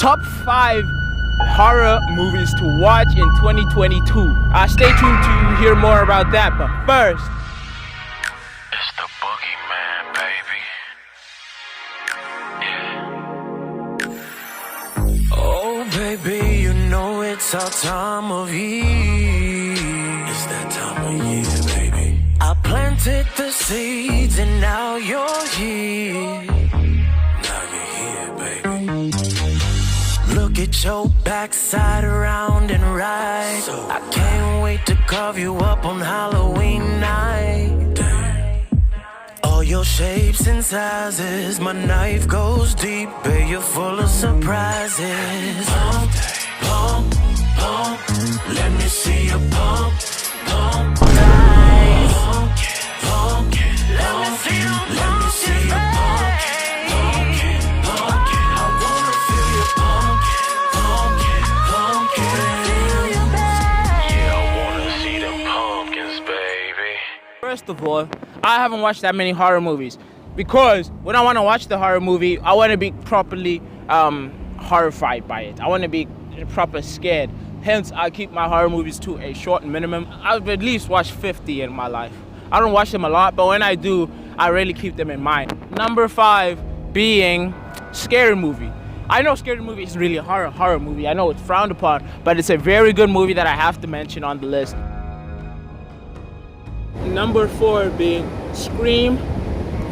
top 5 horror movies to watch in 2022. Stay tuned to hear more about that, but first, it's the boogeyman, baby. Yeah. Oh, baby, you know it's our time of year. It's that time of year, baby. I planted the seeds and now you're here. Now you're here, baby. Look at your backside around and right. So I can't wait to carve you up on Halloween night. Damn. All your shapes and sizes, my knife goes deep, babe, you're full of surprises. Pump, pump, pump, let me see you pump, pump, nice. Pump, pump, let me see you pump, let me see you pump, pump, pump. I wanna feel you pump, pump, pump. Yeah, I wanna see them pumpkins, baby. first of all, I haven't watched that many horror movies because when I want to watch the horror movie, I want to be properly horrified by it. I want to be proper scared. Hence, I keep my horror movies to a short minimum. I've at least watched 50 in my life. I don't watch them a lot, but when I do, I really keep them in mind. Number 5 being scary movie. I know scary movie is really a horror movie. I know it's frowned upon, but it's a very good movie that I have to mention on the list. Number 4 being Scream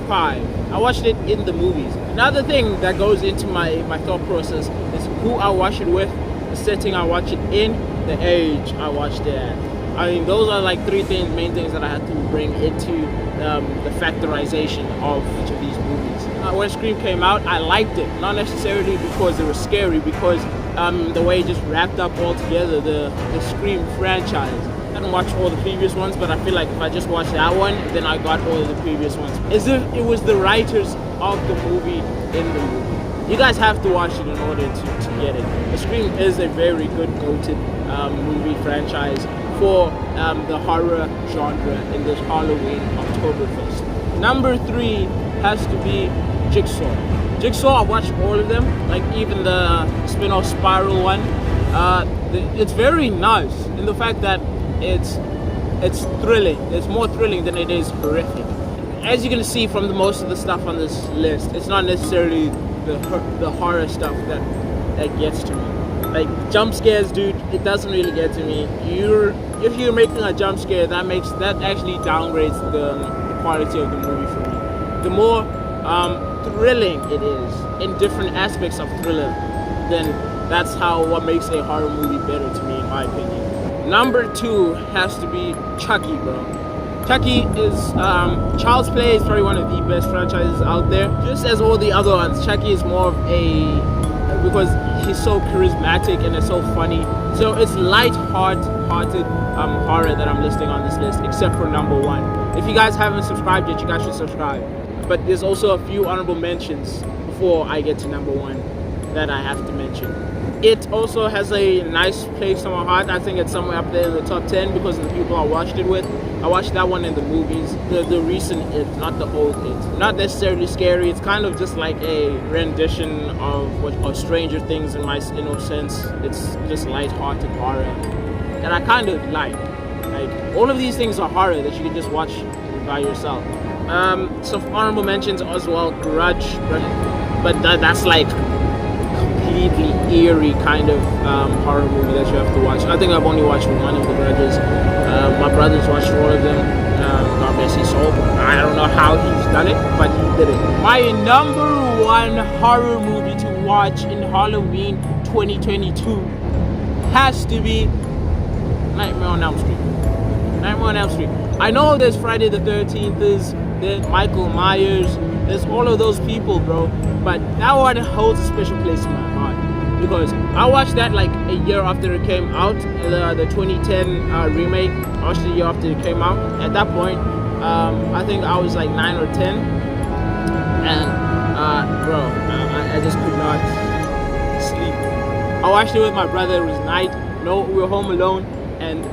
5. I watched it in the movies. Another thing that goes into my thought process is who I watch it with, the setting I watch it in, the age I watched it at. I mean, those are like 3 main things that I had to bring into the factorization of each of these movies. When Scream came out, I liked it, not necessarily because it was scary, because the way it just wrapped up all together, the Scream franchise. I didn't watch all the previous ones, but I feel like if I just watched that one, then I got all of the previous ones. As if it was the writers of the movie in the movie. You guys have to watch it in order to get it. The Scream is a very good goated movie franchise for the horror genre in this Halloween Oktoberfest. Number 3 has to be Jigsaw. Jigsaw, I watched all of them, like even the spin-off Spiral one. It's very nice in the fact that it's thrilling. It's more thrilling than it is horrific. As you can see from most of the stuff on this list, it's not necessarily the horror stuff that gets to me. Like jump scares, dude, it doesn't really get to me. If you're making a jump scare, that actually downgrades the quality of the movie for me. The more thrilling it is in different aspects of thriller, then that's what makes a horror movie better to me, in my opinion. Number 2 has to be Chucky, bro. Chucky is Child's Play is probably one of the best franchises out there. Just as all the other ones, Chucky is more of because he's so charismatic and it's so funny. So it's light-hearted horror that I'm listing on this list, except for number 1. If you guys haven't subscribed yet, you guys should subscribe. But there's also a few honorable mentions before I get to number 1 that I have to mention. It also has a nice place on my heart. I think it's somewhere up there in the top 10 because of the people I watched it with. I watched that one in the movies, the recent It, not the old It. Not necessarily scary, it's kind of just like a rendition of Stranger Things in a sense. It's just light-hearted horror that I kind of like. Like, all of these things are horror that you can just watch by yourself. Some honorable mentions as well, Grudge, but that's like completely eerie kind of horror movie that you have to watch. I think I've only watched one of the Grudges. My brother's watched all of them. God bless his soul. I don't know how he's done it, but he did it. My number 1 horror movie to watch in Halloween 2022 has to be Nightmare on Elm Street. Nightmare on Elm Street. I know there's Friday the 13th, there's Michael Myers, there's all of those people, bro, but that one holds a special place in my heart because I watched that like a year after it came out, the 2010 remake. I watched it a year after it came out. At that point, I think I was like 9 or 10, and bro, I just could not sleep. I watched it with my brother. It was night. No, we were home alone, and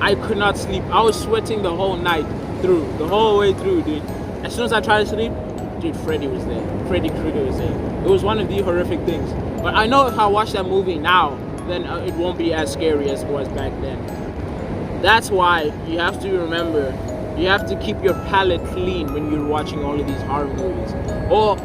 I could not sleep. I was sweating the whole night through, the whole way through, dude. As soon as I tried to sleep, dude, Freddy was there. Freddy Krueger was there. It was one of the horrific things. But I know if I watch that movie now, then it won't be as scary as it was back then. That's why you have to remember, you have to keep your palate clean when you're watching all of these horror movies. Or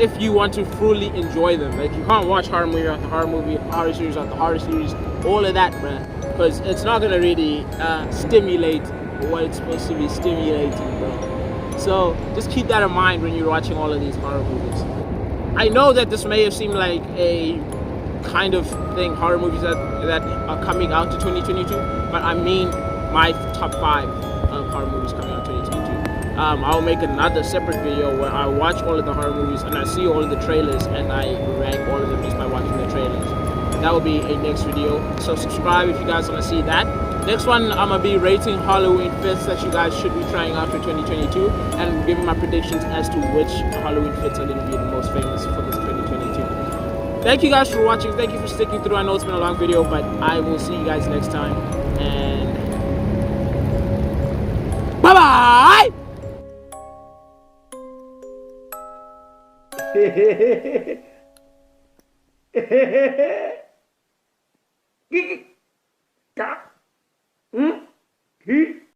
if you want to fully enjoy them. Like, you can't watch horror movie after horror movie, horror series after horror series, all of that, bruh. Because it's not going to really stimulate what it's supposed to be stimulating, bro. So just keep that in mind when you're watching all of these horror movies. I know that this may have seemed like a kind of thing, horror movies that are coming out to 2022, but I mean my top 5 horror movies coming out 2022. I'll make another separate video where I watch all of the horror movies and I see all of the trailers and I rank all of them just by watching the trailers. That will be a next video, so subscribe if you guys want to see that. Next one, I'm going to be rating Halloween fits that you guys should be trying out for 2022 and giving my predictions as to which Halloween fits are going to be the most famous for this 2022. Thank you guys for watching. Thank you for sticking through. I know it's been a long video, but I will see you guys next time. And bye-bye! He